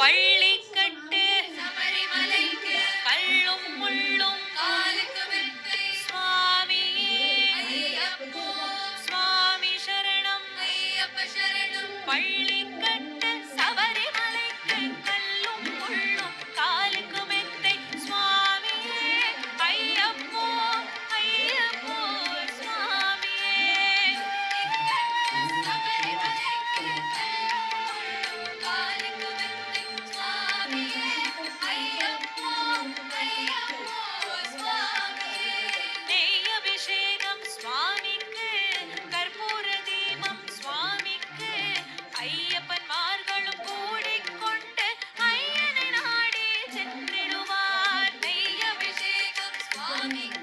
பள்ளிக்கட்டு சபரிமலைக்கு கல்லும் முள்ளும் காலுக்கு மெத்தை சுவாமியே ஐயப்போ சுவாமி சரணம் ஐயப்ப சரணம் பள்ளிக்கட்டு சபரிமலைக்கு கல்லும் முள்ளும் காலுக்கு மெத்தை சுவாமியே ஐயப்போ ஐயப்போ சுவாமியே சபரிமலைக்கு ஐயப்பன்மார்களும் கூடிக்கொண்டு ஐயனை நாடி சென்றிடுவார் நெய்யபிஷேகம் சுவாமிக்கு